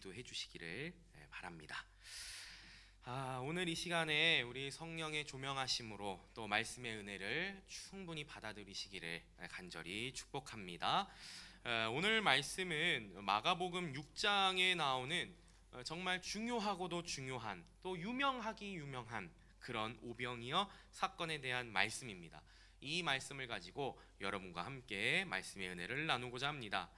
기도해 주시기를 바랍니다. 오늘 이 시간에 우리 성령의 조명하심으로 또 말씀의 은혜를 충분히 받아들이시기를 간절히 축복합니다. 오늘 말씀은 마가복음 6장에 나오는 정말 중요하고도 중요한, 또 유명하기 유명한 그런 오병이어 사건에 대한 말씀입니다. 이 말씀을 가지고 여러분과 함께 말씀의 은혜를 나누고자 합니다.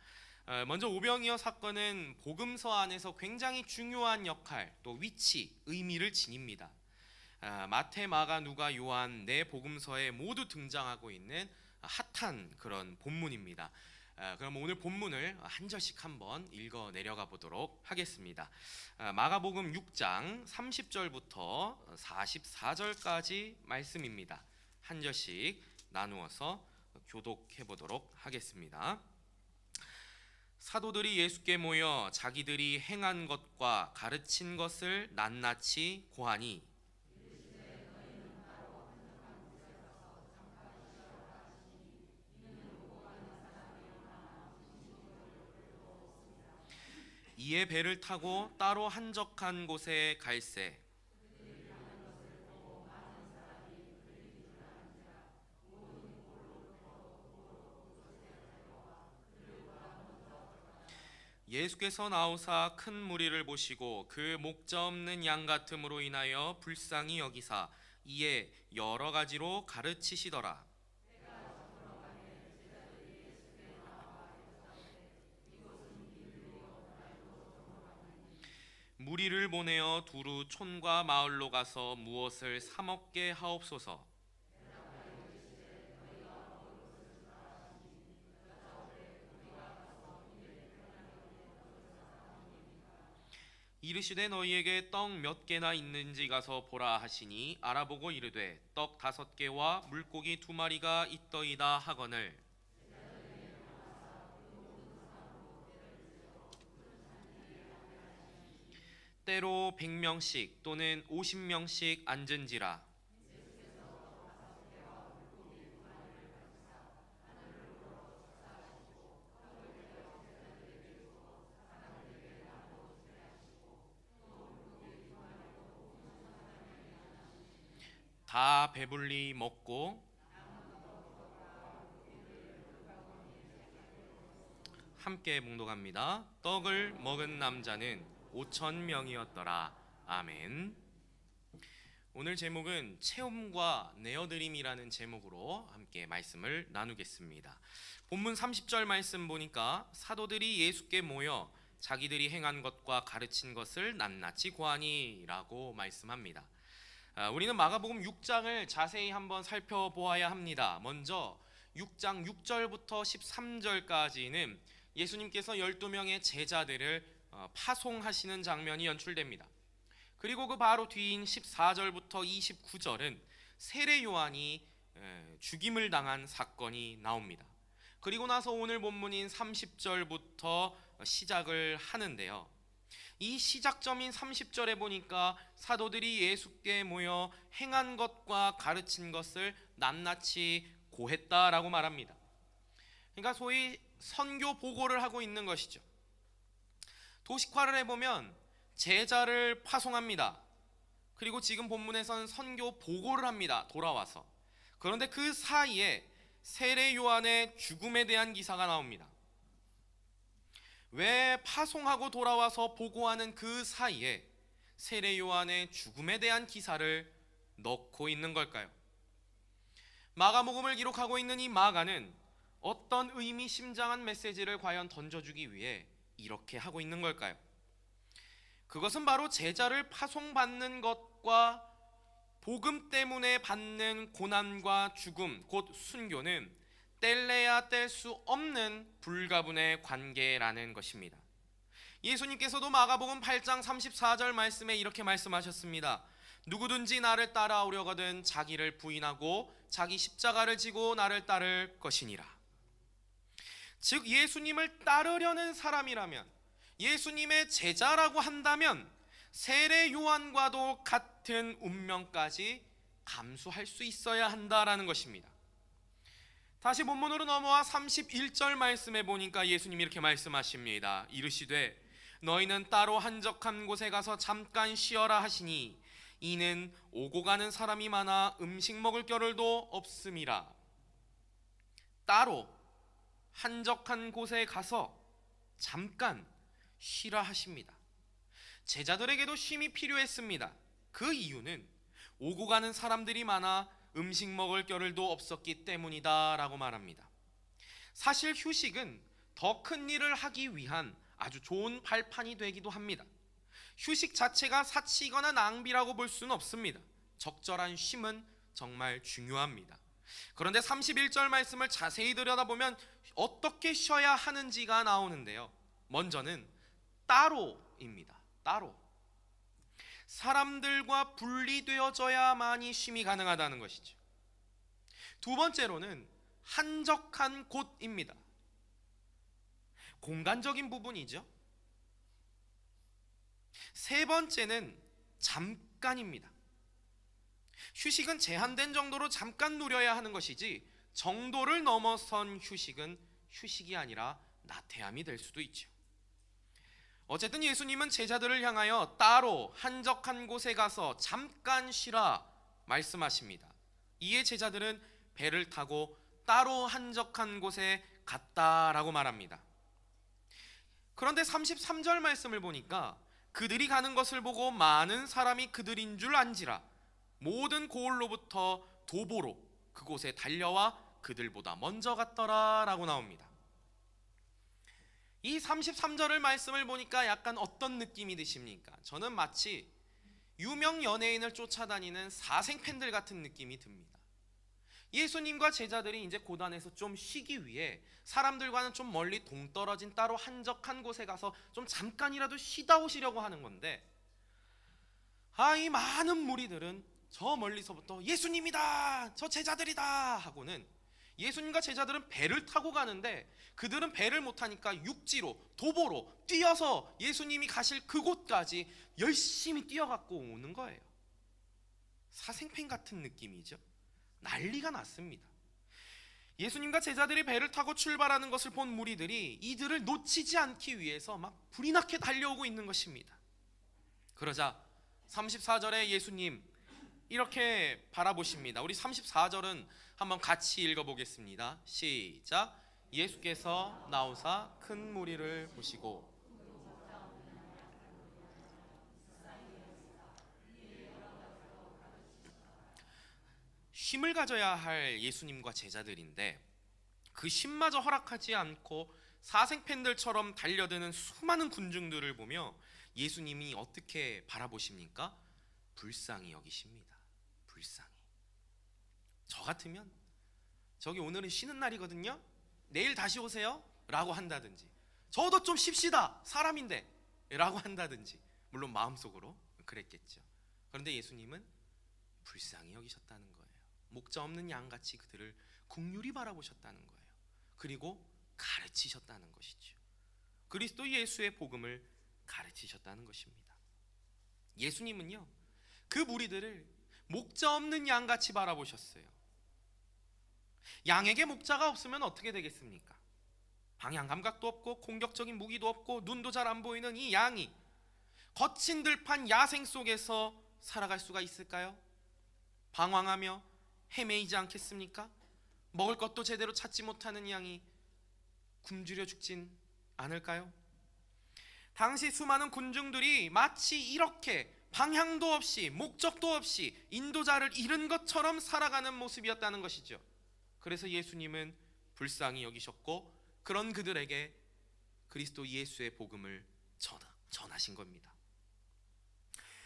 먼저 오병이어 사건은 복음서 안에서 굉장히 중요한 역할, 또 위치, 의미를 지닙니다. 마태, 마가, 누가, 요한 네 복음서에 모두 등장하고 있는 핫한 그런 본문입니다. 그럼 오늘 본문을 한 절씩 한번 읽어 내려가 보도록 하겠습니다. 마가복음 6장 30절부터 44절까지 말씀입니다. 한 절씩 나누어서 교독해 보도록 하겠습니다. 사도들이 예수께 모여 자기들이 행한 것과 가르친 것을 낱낱이 고하니 이에 배를 타고 따로 한적한 곳에 갈새 예수께서 나오사 큰 무리를 보시고 그 목자 없는 양 같음으로 인하여 불쌍히 여기사 이에 여러 가지로 가르치시더라. 무리를 보내어 두루 촌과 마을로 가서 무엇을 사 먹게 하옵소서. 이르시되 너희에게 떡 몇 개나 있는지 가서 보라 하시니 알아보고 이르되 떡 5개와 물고기 2마리가 있더이다 하거늘 때로 100명씩 또는 50명씩 앉은지라. 다 배불리 먹고 함께 봉독합니다. 떡을 먹은 남자는 5,000명이었더라. 아멘. 오늘 제목은 체험과 내어드림이라는 제목으로 함께 말씀을 나누겠습니다. 본문 30절 말씀 보니까 사도들이 예수께 모여 자기들이 행한 것과 가르친 것을 낱낱이 고하니 라고 말씀합니다. 우리는 마가복음 6장을 자세히 한번 살펴보아야 합니다. 먼저 6장 6절부터 13절까지는 예수님께서 12명의 제자들을 파송하시는 장면이 연출됩니다. 그리고 그 바로 뒤인 14절부터 29절은 세례 요한이 죽임을 당한 사건이 나옵니다. 그리고 나서 오늘 본문인 30절부터 시작을 하는데요. 이 시작점인 30절에 보니까 사도들이 예수께 모여 행한 것과 가르친 것을 낱낱이 고했다라고 말합니다. 그러니까 소위 선교 보고를 하고 있는 것이죠. 도식화를 해보면 제자를 파송합니다. 그리고 지금 본문에서는 선교 보고를 합니다. 돌아와서. 그런데 그 사이에 세례 요한의 죽음에 대한 기사가 나옵니다. 왜 파송하고 돌아와서 보고하는 그 사이에 세례 요한의 죽음에 대한 기사를 넣고 있는 걸까요? 마가복음을 기록하고 있는 이 마가는 어떤 의미심장한 메시지를 과연 던져주기 위해 이렇게 하고 있는 걸까요? 그것은 바로 제자를 파송받는 것과 복음 때문에 받는 고난과 죽음, 곧 순교는 뗄래야 뗄 수 없는 불가분의 관계라는 것입니다. 예수님께서도 마가복음 8장 34절 말씀에 이렇게 말씀하셨습니다. 누구든지 나를 따라오려거든 자기를 부인하고 자기 십자가를 지고 나를 따를 것이니라. 즉 예수님을 따르려는 사람이라면, 예수님의 제자라고 한다면 세례 요한과도 같은 운명까지 감수할 수 있어야 한다라는 것입니다. 다시 본문으로 넘어와 31절 말씀에 보니까 예수님이 이렇게 말씀하십니다. 이르시되 너희는 따로 한적한 곳에 가서 잠깐 쉬어라 하시니 이는 오고 가는 사람이 많아 음식 먹을 겨를도 없음이라. 따로 한적한 곳에 가서 잠깐 쉬라 하십니다. 제자들에게도 쉼이 필요했습니다. 그 이유는 오고 가는 사람들이 많아 음식 먹을 겨를도 없었기 때문이다 라고 말합니다. 사실 휴식은 더 큰 일을 하기 위한 아주 좋은 발판이 되기도 합니다. 휴식 자체가 사치거나 낭비라고 볼 수는 없습니다. 적절한 쉼은 정말 중요합니다. 그런데 31절 말씀을 자세히 들여다보면 어떻게 쉬어야 하는지가 나오는데요. 먼저는 따로입니다. 따로. 사람들과 분리되어져야만이 쉼이 가능하다는 것이죠. 두 번째로는 한적한 곳입니다. 공간적인 부분이죠. 세 번째는 잠깐입니다. 휴식은 제한된 정도로 잠깐 누려야 하는 것이지 정도를 넘어선 휴식은 휴식이 아니라 나태함이 될 수도 있죠. 어쨌든 예수님은 제자들을 향하여 따로 한적한 곳에 가서 잠깐 쉬라 말씀하십니다. 이에 제자들은 배를 타고 따로 한적한 곳에 갔다라고 말합니다. 그런데 33절 말씀을 보니까 그들이 가는 것을 보고 많은 사람이 그들인 줄 안지라 모든 고을로부터 도보로 그곳에 달려와 그들보다 먼저 갔더라 라고 나옵니다. 이 33절을 말씀을 보니까 약간 어떤 느낌이 드십니까? 저는 마치 유명 연예인을 쫓아다니는 사생팬들 같은 느낌이 듭니다. 예수님과 제자들이 이제 고단에서 좀 쉬기 위해 사람들과는 좀 멀리 동떨어진 따로 한적한 곳에 가서 좀 잠깐이라도 쉬다 오시려고 하는 건데, 이 많은 무리들은 저 멀리서부터 예수님이다, 저 제자들이다 하고는, 예수님과 제자들은 배를 타고 가는데 그들은 배를 못 타니까 육지로 도보로 뛰어서 예수님이 가실 그곳까지 열심히 뛰어갖고 오는 거예요. 사생팬 같은 느낌이죠. 난리가 났습니다. 예수님과 제자들이 배를 타고 출발하는 것을 본 무리들이 이들을 놓치지 않기 위해서 막 불이 나게 달려오고 있는 것입니다. 그러자 34절에 예수님 이렇게 바라보십니다. 우리 34절은 한번 같이 읽어보겠습니다. 시작. 예수께서 나오사 큰 무리를 보시고 쉼을 가져야 할 예수님과 제자들인데 그 쉼마저 허락하지 않고 사생팬들처럼 달려드는 수많은 군중들을 보며 예수님이 어떻게 바라보십니까? 불쌍히 여기십니다. 불쌍히. 저 같으면 저기 오늘은 쉬는 날이거든요, 내일 다시 오세요 라고 한다든지, 저도 좀 쉽시다 사람인데 라고 한다든지, 물론 마음속으로 그랬겠죠. 그런데 예수님은 불쌍히 여기셨다는 거예요. 목자 없는 양같이 그들을 긍휼히 바라보셨다는 거예요. 그리고 가르치셨다는 것이죠. 그리스도 예수의 복음을 가르치셨다는 것입니다. 예수님은요 그 무리들을 목자 없는 양같이 바라보셨어요. 양에게 목자가 없으면 어떻게 되겠습니까? 방향 감각도 없고 공격적인 무기도 없고 눈도 잘 안 보이는 이 양이 거친 들판 야생 속에서 살아갈 수가 있을까요? 방황하며 헤매이지 않겠습니까? 먹을 것도 제대로 찾지 못하는 양이 굶주려 죽진 않을까요? 당시 수많은 군중들이 마치 이렇게 방향도 없이 목적도 없이 인도자를 잃은 것처럼 살아가는 모습이었다는 것이죠. 그래서 예수님은 불쌍히 여기셨고 그런 그들에게 그리스도 예수의 복음을 전하신 겁니다.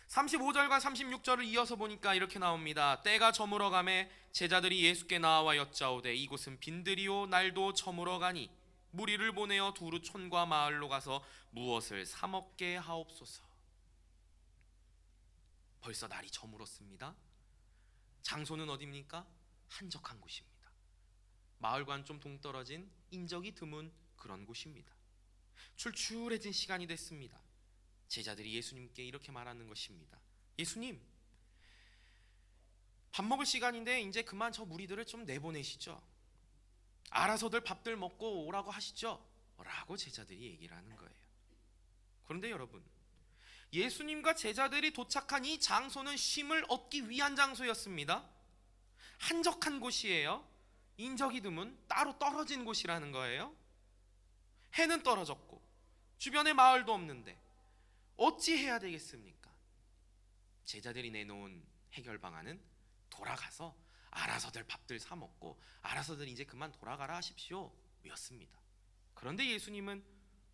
35절과 36절을 이어서 보니까 이렇게 나옵니다. 때가 저물어 가매 제자들이 예수께 나와 여짜오되 이곳은 빈들이요 날도 저물어 가니 무리를 보내어 두루 촌과 마을로 가서 무엇을 사 먹게 하옵소서. 벌써 날이 저물었습니다. 장소는 어디입니까? 한적한 곳입니다. 마을과는 좀 동떨어진 인적이 드문 그런 곳입니다. 출출해진 시간이 됐습니다. 제자들이 예수님께 이렇게 말하는 것입니다. 예수님, 밥 먹을 시간인데 이제 그만 저 무리들을 좀 내보내시죠. 알아서들 밥들 먹고 오라고 하시죠 라고 제자들이 얘기를 하는 거예요. 그런데 여러분, 예수님과 제자들이 도착한 이 장소는 쉼을 얻기 위한 장소였습니다. 한적한 곳이에요. 인적이 드문 따로 떨어진 곳이라는 거예요. 해는 떨어졌고 주변에 마을도 없는데 어찌 해야 되겠습니까? 제자들이 내놓은 해결 방안은 돌아가서 알아서들 밥들 사 먹고 알아서들 이제 그만 돌아가라 하십시오 였습니다. 그런데 예수님은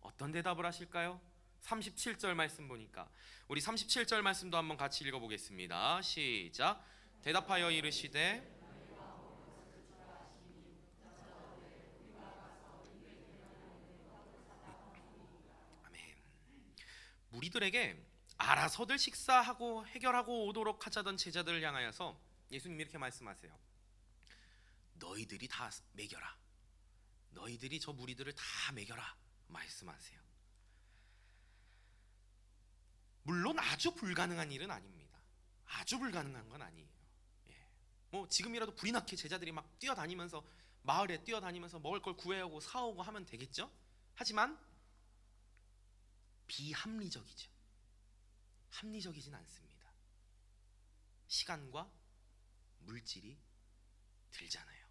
어떤 대답을 하실까요? 37절 말씀 보니까 우리 37절 말씀도 한번 같이 읽어보겠습니다. 시작. 대답하여 이르시되 아멘. 무리들에게 알아서들 식사하고 해결하고 오도록 하자던 제자들을 향하여서 예수님이 이렇게 말씀하세요. 너희들이 다 먹여라. 너희들이 저 무리들을 다 먹여라 말씀하세요. 물론 아주 불가능한 일은 아닙니다. 아주 불가능한 건 아니에요. 뭐 지금이라도 불이 나게 제자들이 막 뛰어다니면서 마을에 뛰어다니면서 먹을 걸 구해오고 사오고 하면 되겠죠. 하지만 비합리적이죠. 합리적이진 않습니다. 시간과 물질이 들잖아요.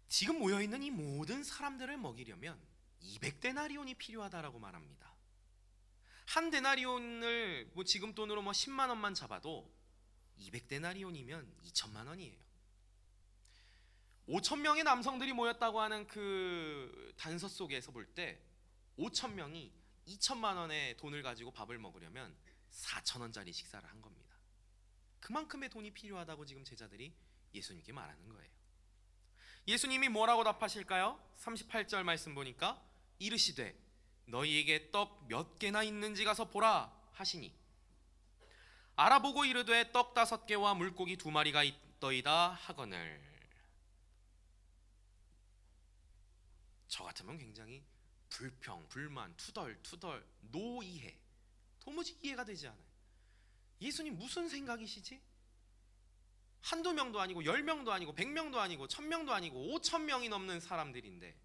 지금 모여있는 이 모든 사람들을 먹이려면 200데나리온이 필요하다라고 말합니다. 한 데나리온을 뭐 지금 돈으로 10만 원만 잡아도 200데나리온이면 2천만 원이에요. 5천 명의 남성들이 모였다고 하는 그 단서 속에서 볼 때 5천 명이 2천만 원의 돈을 가지고 밥을 먹으려면 4천 원짜리 식사를 한 겁니다. 그만큼의 돈이 필요하다고 지금 제자들이 예수님께 말하는 거예요. 예수님이 뭐라고 답하실까요? 38절 말씀 보니까 이르시되 너희에게 떡 몇 개나 있는지 가서 보라 하시니 알아보고 이르되 떡 5개와 물고기 2마리가 있더이다 하거늘. 저 같으면 굉장히 불평, 불만, 투덜 노이해, 도무지 이해가 되지 않아요. 예수님 무슨 생각이시지? 한두 명도 아니고 10명도 아니고 100명도 아니고 1000명도 아니고 5000명이 넘는 사람들인데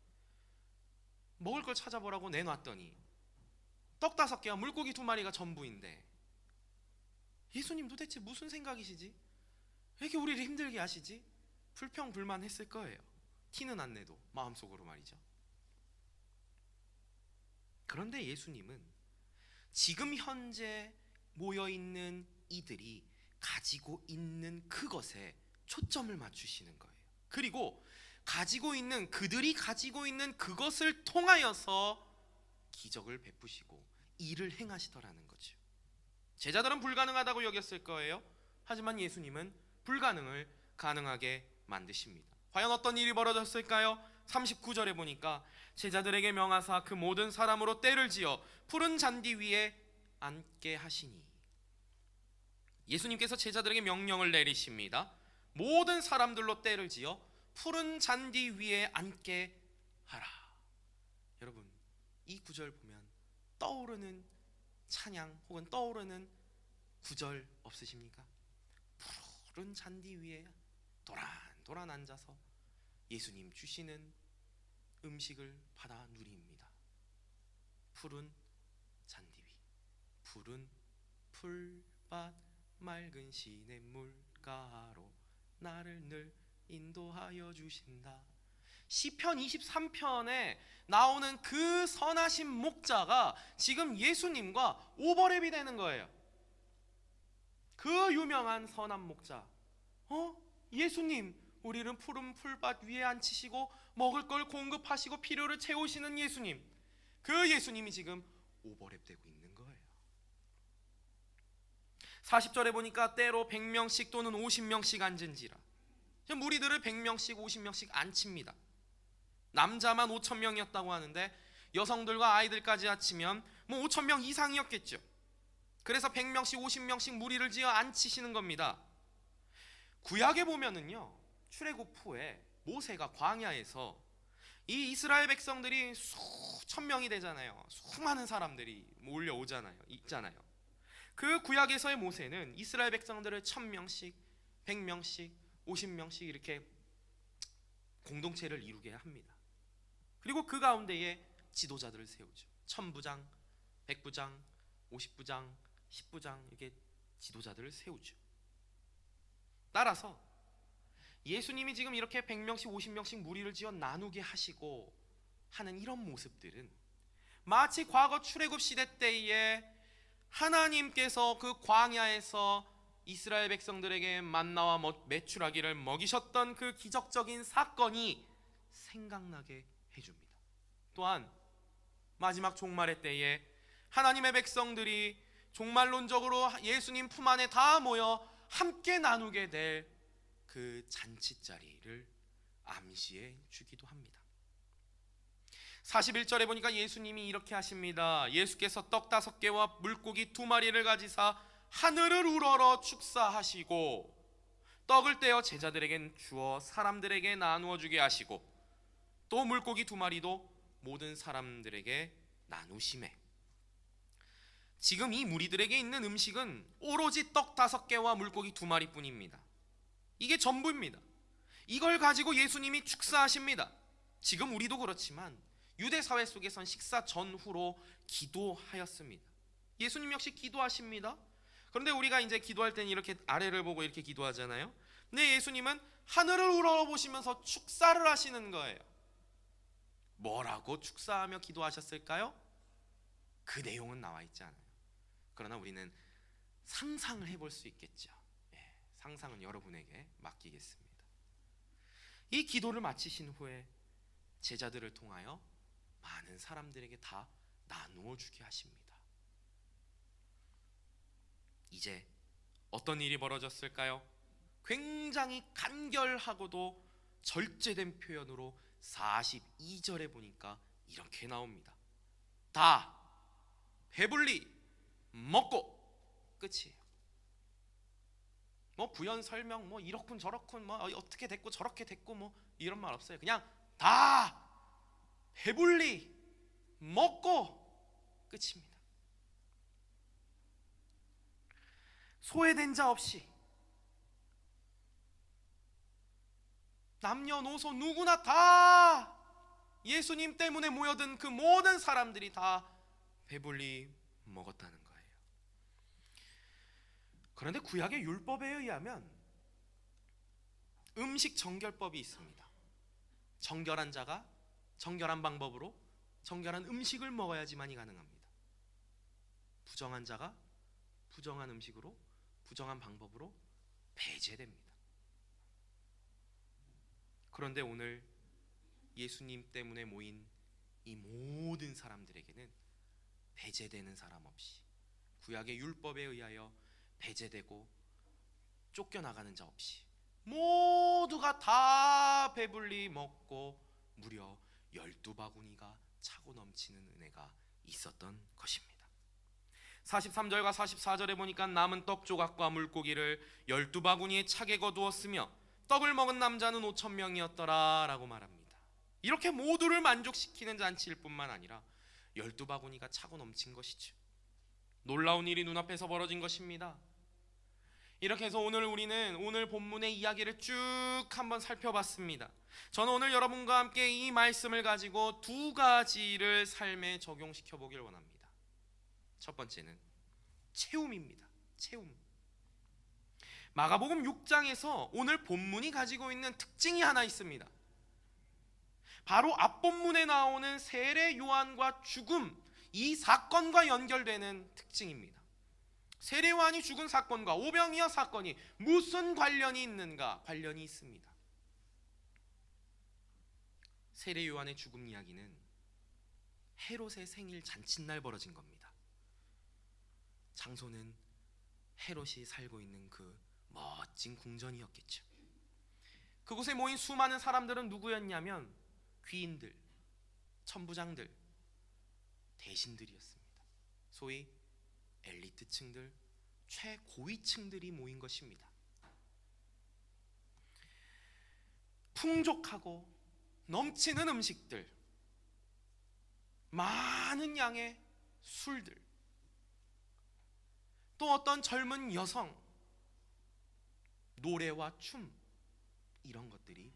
먹을 걸 찾아보라고 내놨더니 떡 5개와 물고기 2마리가 전부인데 예수님 도대체 무슨 생각이시지? 왜 이렇게 우리를 힘들게 하시지? 불평 불만했을 거예요. 티는 안 내도 마음속으로 말이죠. 그런데 예수님은 지금 현재 모여있는 이들이 가지고 있는 그것에 초점을 맞추시는 거예요. 그리고 그들이 가지고 있는 그것을 통하여서 기적을 베푸시고 일을 행하시더라는 거죠. 제자들은 불가능하다고 여겼을 거예요. 하지만 예수님은 불가능을 가능하게 만드십니다. 과연 어떤 일이 벌어졌을까요? 39절에 보니까 제자들에게 명하사 그 모든 사람으로 떼를 지어 푸른 잔디 위에 앉게 하시니, 예수님께서 제자들에게 명령을 내리십니다. 모든 사람들로 떼를 지어 푸른 잔디 위에 앉게 하라. 여러분, 이 구절 보면 떠오르는 찬양 혹은 떠오르는 구절 없으십니까? 푸른 잔디 위에 도란도란 앉아서 예수님 주시는 음식을 받아 누립니다. 푸른 잔디 위, 푸른 풀밭, 맑은 시냇물가로 나를 늘 인도하여 주신다. 시편 23편에 나오는 그 선하신 목자가 지금 예수님과 오버랩이 되는 거예요. 그 유명한 선한 목자, 예수님, 우리를 푸른 풀밭 위에 앉히시고 먹을 걸 공급하시고 필요를 채우시는 예수님, 그 예수님이 지금 오버랩되고 있는 거예요. 40절에 보니까 때로 100명씩 또는 50명씩 앉은지라. 무리들을 100명씩 50명씩 앉힙니다. 남자만 5,000명이었다고 하는데 여성들과 아이들까지 합치면 5,000명 이상이었겠죠. 그래서 100명씩 50명씩 무리를 지어 앉히시는 겁니다. 구약에 보면은요, 출애굽 후에 모세가 광야에서 이 이스라엘 백성들이 수천 명이 되잖아요. 수많은 사람들이 몰려오잖아요. 있잖아요. 그 구약에서의 모세는 이스라엘 백성들을 1000명씩, 100명씩, 50명씩 이렇게 공동체를 이루게 합니다. 그리고 그 가운데에 지도자들을 세우죠. 천부장, 백부장, 50부장, 10부장, 이게 지도자들을 세우죠. 따라서 예수님이 지금 이렇게 100명씩 50명씩 무리를 지어 나누게 하시고 하는 이런 모습들은 마치 과거 출애굽 시대 때에 하나님께서 그 광야에서 이스라엘 백성들에게 만나와 메추라기를 먹이셨던 그 기적적인 사건이 생각나게 해줍니다. 또한 마지막 종말의 때에 하나님의 백성들이 종말론적으로 예수님 품 안에 다 모여 함께 나누게 될 그 잔치자리를 암시해 주기도 합니다. 41절에 보니까 예수님이 이렇게 하십니다. 예수께서 떡 5개와 물고기 2마리를 가지사 하늘을 우러러 축사하시고 떡을 떼어 제자들에게 주어 사람들에게 나누어 주게 하시고 또 물고기 2마리도 모든 사람들에게 나누시매. 지금 이 무리들에게 있는 음식은 오로지 떡 5개와 물고기 2마리 뿐입니다. 이게 전부입니다. 이걸 가지고 예수님이 축사하십니다. 지금 우리도 그렇지만 유대 사회 속에선 식사 전후로 기도하였습니다. 예수님 역시 기도하십니다. 그런데 우리가 이제 기도할 때는 이렇게 아래를 보고 이렇게 기도하잖아요. 근데 예수님은 하늘을 우러러보시면서 축사를 하시는 거예요. 뭐라고 축사하며 기도하셨을까요? 그 내용은 나와 있지 않아요. 그러나 우리는 상상을 해볼 수 있겠죠. 상상은 여러분에게 맡기겠습니다. 이 기도를 마치신 후에 제자들을 통하여 많은 사람들에게 다 나누어 주게 하십니다. 이제 어떤 일이 벌어졌을까요? 굉장히 간결하고도 절제된 표현으로 42절에 보니까 이렇게 나옵니다. 다 배불리 먹고 끝이에요. 뭐 부연 설명 뭐 이렇군 저렇군 뭐 어떻게 됐고 저렇게 됐고 뭐 이런 말 없어요. 그냥 다 배불리 먹고 끝입니다. 소외된 자 없이 남녀노소 누구나 다 예수님 때문에 모여든 그 모든 사람들이 다 배불리 먹었다는 거예요. 그런데 구약의 율법에 의하면 음식 정결법이 있습니다. 정결한 자가 정결한 방법으로 정결한 음식을 먹어야지만이 가능합니다. 부정한 자가 부정한 음식으로 부정한 방법으로 배제됩니다. 그런데 오늘 예수님 때문에 모인 이 모든 사람들에게는 배제되는 사람 없이 구약의 율법에 의하여 배제되고 쫓겨나가는 자 없이 모두가 다 배불리 먹고 무려 12바구니가 차고 넘치는 은혜가 있었던 것입니다. 43절과 44절에 보니까 남은 떡 조각과 물고기를 12바구니에 차게 거두었으며 떡을 먹은 남자는 5,000명이었더라 라고 말합니다. 이렇게 모두를 만족시키는 잔치일 뿐만 아니라 12바구니가 차고 넘친 것이죠. 놀라운 일이 눈앞에서 벌어진 것입니다. 이렇게 해서 우리는 오늘 본문의 이야기를 쭉 한번 살펴봤습니다. 저는 오늘 여러분과 함께 이 말씀을 가지고 2가지를 삶에 적용시켜 보길 원합니다. 첫 번째는 채움입니다. 채움. 마가복음 6장에서 오늘 본문이 가지고 있는 특징이 하나 있습니다. 바로 앞본문에 나오는 세례 요한과 죽음, 이 사건과 연결되는 특징입니다. 세례 요한이 죽은 사건과 오병이어 사건이 무슨 관련이 있는가? 관련이 있습니다. 세례 요한의 죽음 이야기는 헤롯의 생일 잔칫날 벌어진 겁니다. 장소는 헤롯이 살고 있는 그 멋진 궁전이었겠죠. 그곳에 모인 수많은 사람들은 누구였냐면 귀인들, 천부장들, 대신들이었습니다. 소위 엘리트층들, 최고위층들이 모인 것입니다. 풍족하고 넘치는 음식들, 많은 양의 술들, 또 어떤 젊은 여성, 노래와 춤, 이런 것들이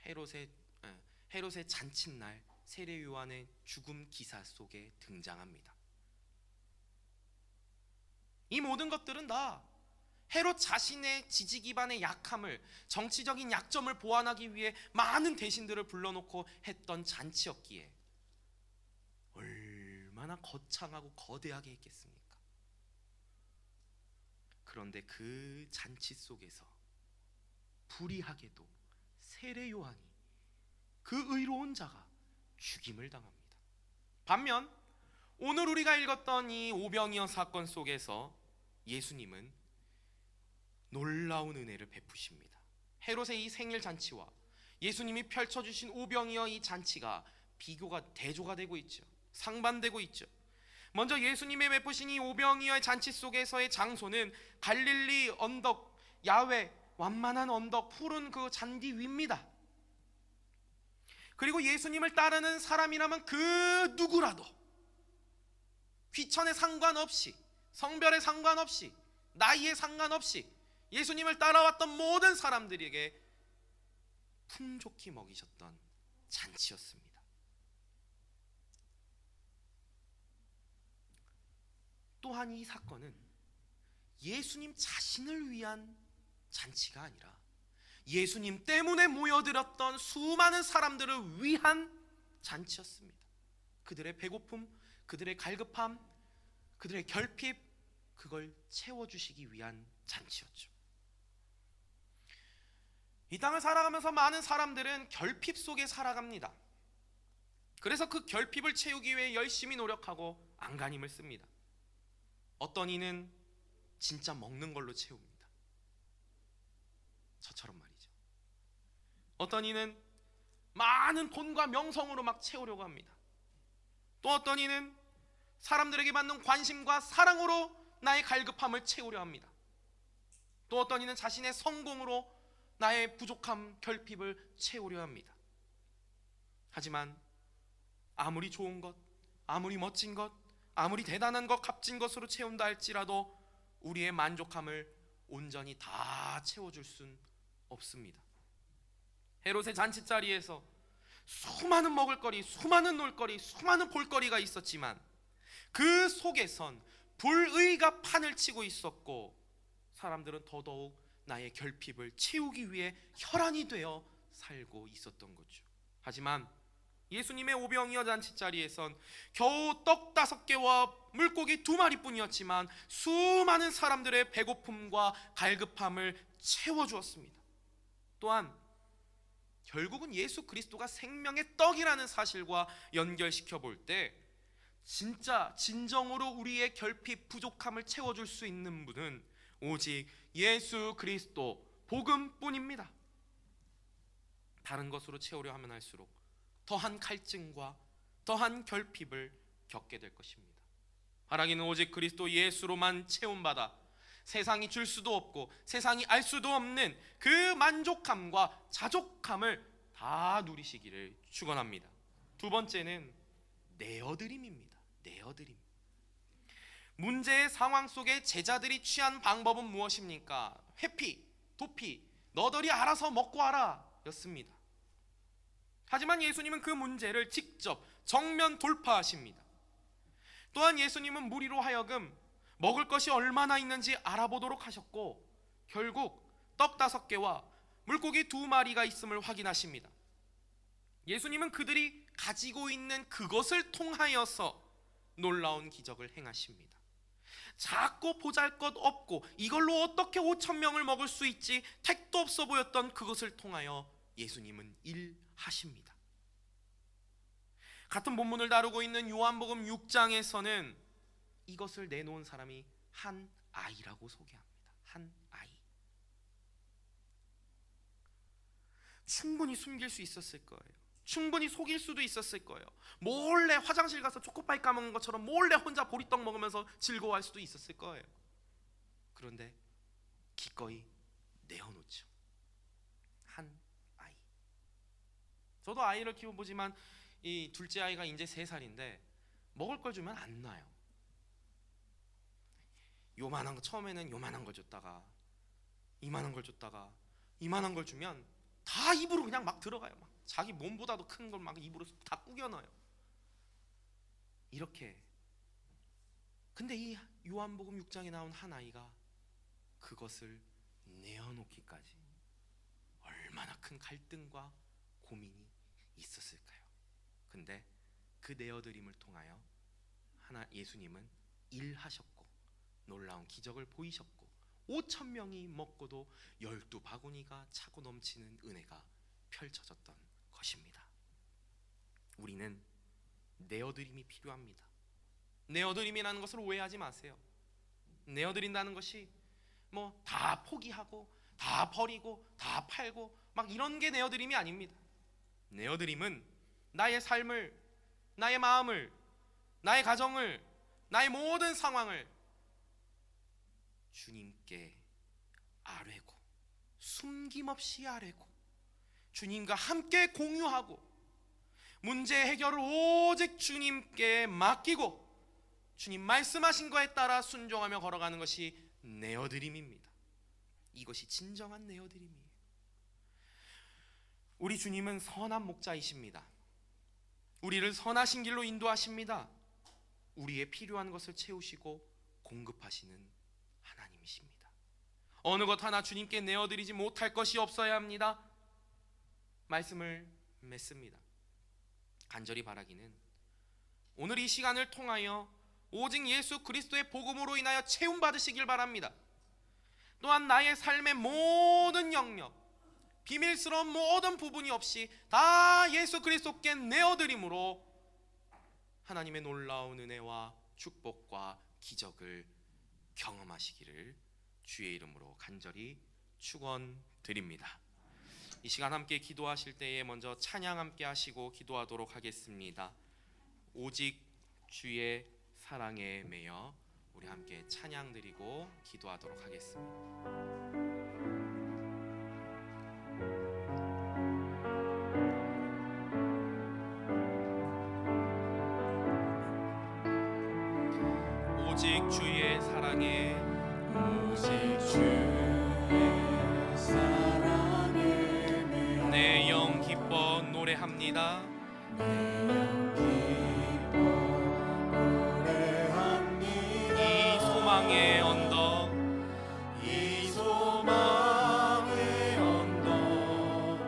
헤롯의 잔칫날 세례 요한의 죽음 기사 속에 등장합니다. 이 모든 것들은 다 헤롯 자신의 지지 기반의 약함을, 정치적인 약점을 보완하기 위해 많은 대신들을 불러놓고 했던 잔치였기에 얼마나 거창하고 거대하게 했겠습니까? 그런데 그 잔치 속에서 불의하게도 세례 요한이, 그 의로운 자가 죽임을 당합니다. 반면 오늘 우리가 읽었던 이 오병이어 사건 속에서 예수님은 놀라운 은혜를 베푸십니다. 헤롯의 이 생일 잔치와 예수님이 펼쳐주신 오병이어 이 잔치가 대조가 되고 있죠. 상반되고 있죠. 먼저 예수님의 베푸신 이 오병이어의 잔치 속에서의 장소는 갈릴리 언덕, 야외 완만한 언덕, 푸른 그 잔디 위입니다. 그리고 예수님을 따르는 사람이라면 그 누구라도 귀천에 상관없이, 성별에 상관없이, 나이에 상관없이 예수님을 따라왔던 모든 사람들에게 풍족히 먹이셨던 잔치였습니다. 또한 이 사건은 예수님 자신을 위한 잔치가 아니라 예수님 때문에 모여들었던 수많은 사람들을 위한 잔치였습니다. 그들의 배고픔, 그들의 갈급함, 그들의 결핍, 그걸 채워주시기 위한 잔치였죠. 이 땅을 살아가면서 많은 사람들은 결핍 속에 살아갑니다. 그래서 그 결핍을 채우기 위해 열심히 노력하고 안간힘을 씁니다. 어떤 이는 진짜 먹는 걸로 채웁니다. 저처럼 말이죠. 어떤 이는 많은 돈과 명성으로 막 채우려고 합니다. 또 어떤 이는 사람들에게 받는 관심과 사랑으로 나의 갈급함을 채우려 합니다. 또 어떤 이는 자신의 성공으로 나의 부족함, 결핍을 채우려 합니다. 하지만 아무리 좋은 것, 아무리 멋진 것, 아무리 대단한 것, 값진 것으로 채운다 할지라도 우리의 만족함을 온전히 다 채워줄 순 없습니다. 헤롯의 잔치자리에서 수많은 먹을거리, 수많은 놀거리, 수많은 볼거리가 있었지만 그 속에선 불의가 판을 치고 있었고 사람들은 더더욱 나의 결핍을 채우기 위해 혈안이 되어 살고 있었던 거죠. 하지만 예수님의 오병이어 잔치자리에선 겨우 떡 5개와 물고기 2마리뿐이었지만 수많은 사람들의 배고픔과 갈급함을 채워주었습니다. 또한 결국은 예수 그리스도가 생명의 떡이라는 사실과 연결시켜 볼 때 진짜 진정으로 우리의 결핍, 부족함을 채워줄 수 있는 분은 오직 예수 그리스도 복음뿐입니다. 다른 것으로 채우려 하면 할수록 더한 갈증과 더한 결핍을 겪게 될 것입니다. 바라기는 오직 그리스도 예수로만 채움받아 세상이 줄 수도 없고 세상이 알 수도 없는 그 만족함과 자족함을 다 누리시기를 축원합니다. 두 번째는 내어드림입니다. 내어드림. 문제의 상황 속에 제자들이 취한 방법은 무엇입니까? 회피, 도피, 너더리 알아서 먹고 와라 였습니다. 하지만 예수님은 그 문제를 직접 정면 돌파하십니다. 또한 예수님은 무리로 하여금 먹을 것이 얼마나 있는지 알아보도록 하셨고 결국 떡 5개와 물고기 2마리가 있음을 확인하십니다. 예수님은 그들이 가지고 있는 그것을 통하여서 놀라운 기적을 행하십니다. 작고 보잘것없고 이걸로 어떻게 5,000명을 먹을 수 있지 택도 없어 보였던 그것을 통하여 예수님은 일하십니다. 같은 본문을 다루고 있는 요한복음 6장에서는 이것을 내놓은 사람이 한 아이라고 소개합니다. 한 아이. 충분히 숨길 수 있었을 거예요. 충분히 속일 수도 있었을 거예요. 몰래 화장실 가서 초코파이 까먹는 것처럼 몰래 혼자 보리떡 먹으면서 즐거워할 수도 있었을 거예요. 그런데 기꺼이 내어놓죠. 한 아이. 저도 아이를 키워보지만 이 둘째 아이가 이제 3살인데 먹을 걸 주면 안 놔요. 요만한 거 처음에는 요만한 걸 줬다가 이만한 걸 줬다가 이만한 걸 주면 다 입으로 그냥 막 들어가요. 막 자기 몸보다도 큰 걸 막 입으로 다 꾸겨 넣어요. 이렇게. 근데 이 요한복음 6장에 나온 한 아이가 그것을 내어놓기까지 얼마나 큰 갈등과 고민이 있었을까요? 근데 그 내어드림을 통하여 예수님은 일하셨고 놀라운 기적을 보이셨고 5,000명이 먹고도 12바구니가 차고 넘치는 은혜가 펼쳐졌던 것입니다. 우리는 내어드림이 필요합니다. 내어드림이라는 것을 오해하지 마세요. 내어드린다는 것이 뭐 다 포기하고 다 버리고 다 팔고 막 이런 게 내어드림이 아닙니다. 내어드림은 나의 삶을, 나의 마음을, 나의 가정을, 나의 모든 상황을 주님께 아뢰고 숨김없이 아뢰고 주님과 함께 공유하고 문제 해결을 오직 주님께 맡기고 주님 말씀하신 거에 따라 순종하며 걸어가는 것이 내어드림입니다. 이것이 진정한 내어드림이에요. 우리 주님은 선한 목자이십니다. 우리를 선하신 길로 인도하십니다. 우리의 필요한 것을 채우시고 공급하시는 하나님이십니다. 어느 것 하나 주님께 내어드리지 못할 것이 없어야 합니다. 말씀을 맺습니다. 간절히 바라기는 오늘 이 시간을 통하여 오직 예수 그리스도의 복음으로 인하여 채움받으시길 바랍니다. 또한 나의 삶의 모든 영역, 비밀스러운 모든 부분이 없이 다 예수 그리스도께 내어드림으로 하나님의 놀라운 은혜와 축복과 기적을 경험하시기를 주의 이름으로 간절히 축원드립니다. 이 시간 함께 기도하실 때에 먼저 찬양 함께 하시고 기도하도록 하겠습니다. 오직 주의 사랑에 매여 우리 함께 찬양 드리고 기도하도록 하겠습니다. 오직 주의 사랑에, 오직 주의 사랑에 내 영 기뻐 노래합니다. 내 영 기뻐 노래합니다. 이 소망의 언덕, 이 소망의 언덕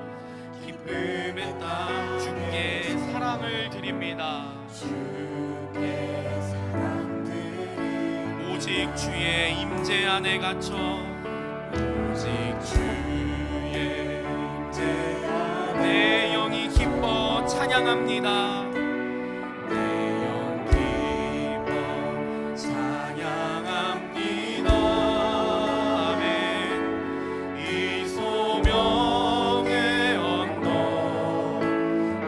기쁨의 땅 주께 사랑을 드립니다. 주께 사랑 드립니다. 오직 주의 임재 안에 갇혀 오직 주의 임재 안에 내 영이 기뻐 찬양합니다. 내 영 기뻐 찬양합니다. 아멘. 이 소명의 언덕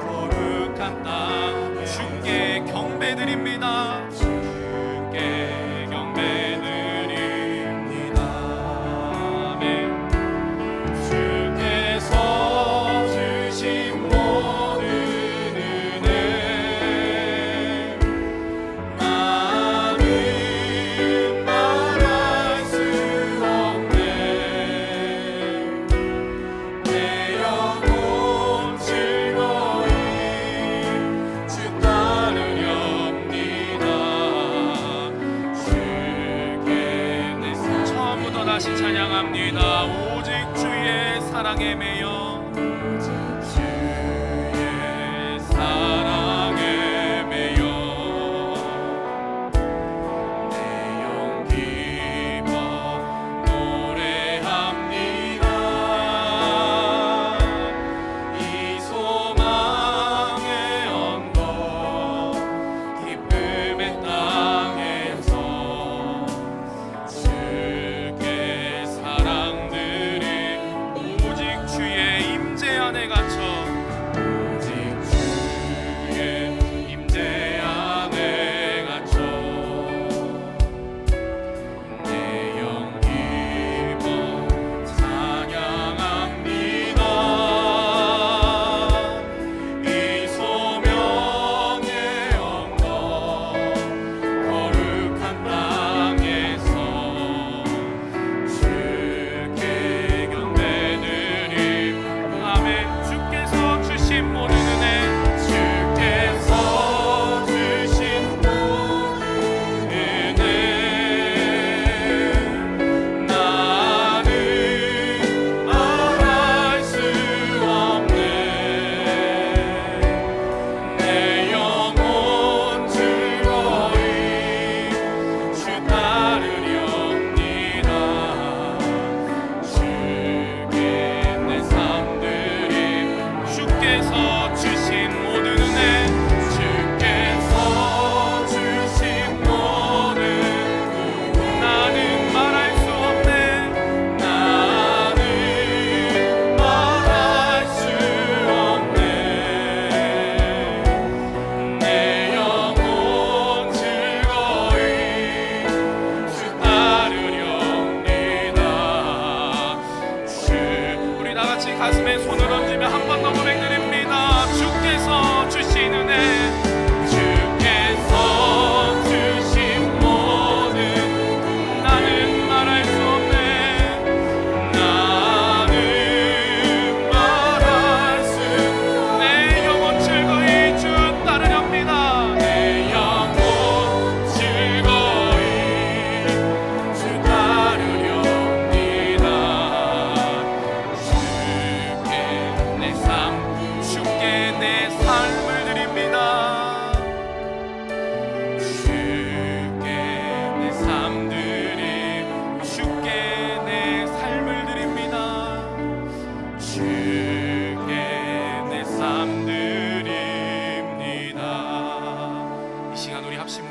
거룩한 땅 주께 경배드립니다. 주께 경배드립니다. 아멘. 주께서 주신 모든 은혜 나는 말할 수 없네. 내 영혼 즐거이 주 따르렵니다. 주께 내 처음부터 다시 찬양합니다. 오직 주의 사랑에 매여 오직 주의 사랑에 매여 내 영 기뻐 노래합니다. 이 소망의 언덕 기쁨의 땅에서 주께 사랑드리 오직 주의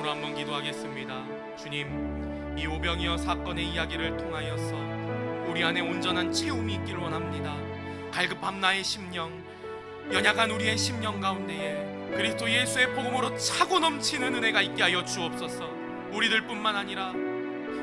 이름으로 한번 기도하겠습니다. 주님, 이 오병이어 사건의 이야기를 통하여서 우리 안에 온전한 채움이 있길 원합니다. 갈급함 나의 심령, 연약한 우리의 심령 가운데에 그리스도 예수의 복음으로 차고 넘치는 은혜가 있게 하여 주옵소서. 우리들뿐만 아니라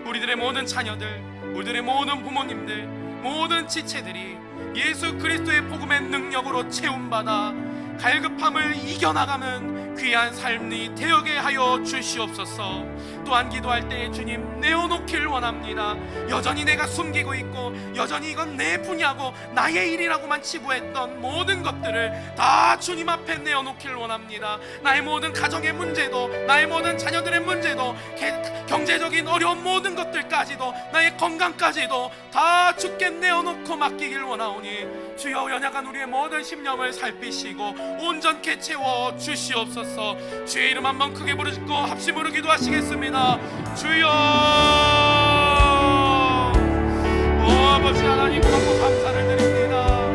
우리들의 모든 자녀들, 우리들의 모든 부모님들, 모든 지체들이 예수 그리스도의 복음의 능력으로 채움받아 갈급함을 이겨나가는 귀한 삶이 되게 하여 주시옵소서. 또한 기도할 때에 주님, 내어놓길 원합니다. 여전히 내가 숨기고 있고 여전히 이건 내 분야고 나의 일이라고만 치부했던 모든 것들을 다 주님 앞에 내어놓길 원합니다. 나의 모든 가정의 문제도, 나의 모든 자녀들의 문제도, 경제적인 어려운 모든 것들까지도, 나의 건강까지도 다 주께 내어놓고 맡기길 원하오니 주여, 연약한 우리의 모든 심령을 살피시고 온전케 채워 주시옵소서. 주의 이름 한번 크게 부르짖고 합심으로 기도하시겠습니다. 주여, 아버지 하나님, 고맙고 감사를 드립니다.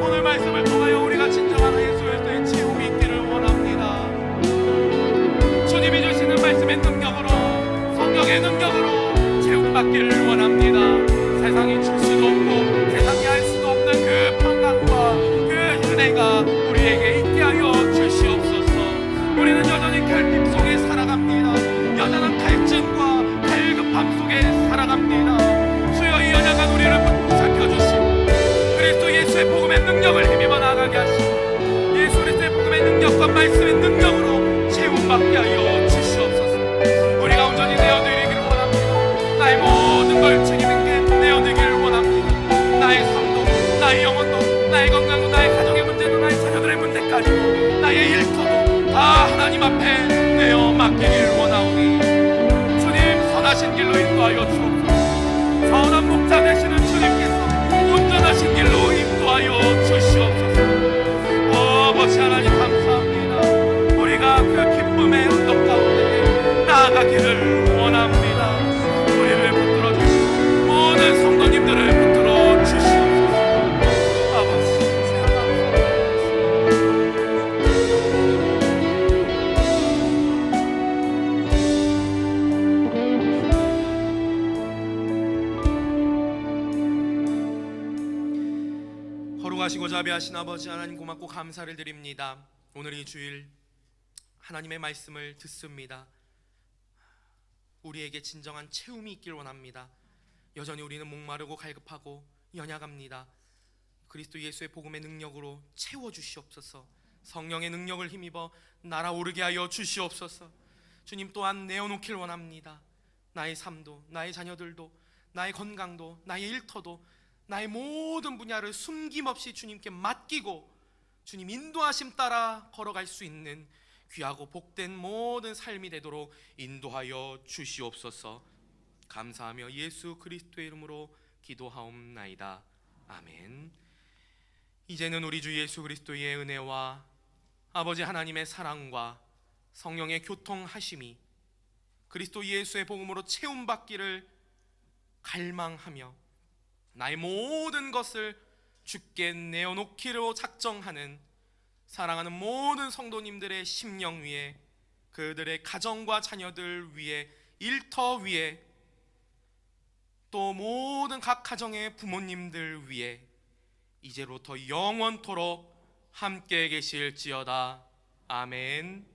오늘 말씀을 통하여 우리가 진정한 예수 그리스도의 채움이 있기를 원합니다. 주님이 주시는 말씀의 능력으로, 성령의 능력으로 채움받기를 원합니다. 세상이 줄 수도 없고 세상이 알 수도 없는 그 평강과 그 은혜가 우리에게 있게 하여 주시옵소서. 우리는 여전히 결핍 속에 살아갑니다. 여전한 갈증과 갈급함 속에 살아갑니다. 주여, 이 연약한 우리를 살펴주시고 그리스도 예수의 복음의 능력을 힘입어 나가게 하시고 예수 그리스도의 복음의 능력과 말씀의 능력으로 채움받게 하여 주시옵소서. 우리가 온전히 내어드리기를 원합니다. 나의 모든 걸 주님께 내어드리기를 원합니다. 나의 삶도, 나의 영혼도, 나의 건강도, 나의 가정의 문제도, 나의 자녀들의 문제까지도, 나의 일터도 다 하나님 앞에 내어 맡기길 원하오니 주님, 선하신 길로 인도하여 주옵소서. 선한 목자 되시는 주님께서 온전하신 길로 인도하여 주시옵소서. 아버지 하나님, 감사합니다. 우리가 그 기쁨의 언덕 가운데 나아가기를 원합니다. 우리를 붙들어 주시고 모든 성도님들을 붙들어 주시옵소서. 아버지, 주여 거룩하시고 자비하신 아버지 하나님, 고맙고 감사를 드립니다. 오늘 이 주일 하나님의 말씀을 듣습니다. 우리에게 진정한 채움이 있길 원합니다. 여전히 우리는 목마르고 갈급하고 연약합니다. 그리스도 예수의 복음의 능력으로 채워주시옵소서. 성령의 능력을 힘입어 날아오르게 하여 주시옵소서. 주님, 또한 내어놓길 원합니다. 나의 삶도, 나의 자녀들도, 나의 건강도, 나의 일터도, 나의 모든 분야를 숨김없이 주님께 맡기고 주님 인도하심 따라 걸어갈 수 있는 귀하고 복된 모든 삶이 되도록 인도하여 주시옵소서. 감사하며 예수 그리스도의 이름으로 기도하옵나이다. 아멘. 이제는 우리 주 예수 그리스도의 은혜와 아버지 하나님의 사랑과 성령의 교통하심이 그리스도 예수의 복음으로 채움받기를 갈망하며 나의 모든 것을 주께 내어놓기로 작정하는 사랑하는 모든 성도님들의 심령 위에, 그들의 가정과 자녀들 위에, 일터 위에, 또 모든 각 가정의 부모님들 위에 이제로부터 영원토록 함께 계실지어다. 아멘.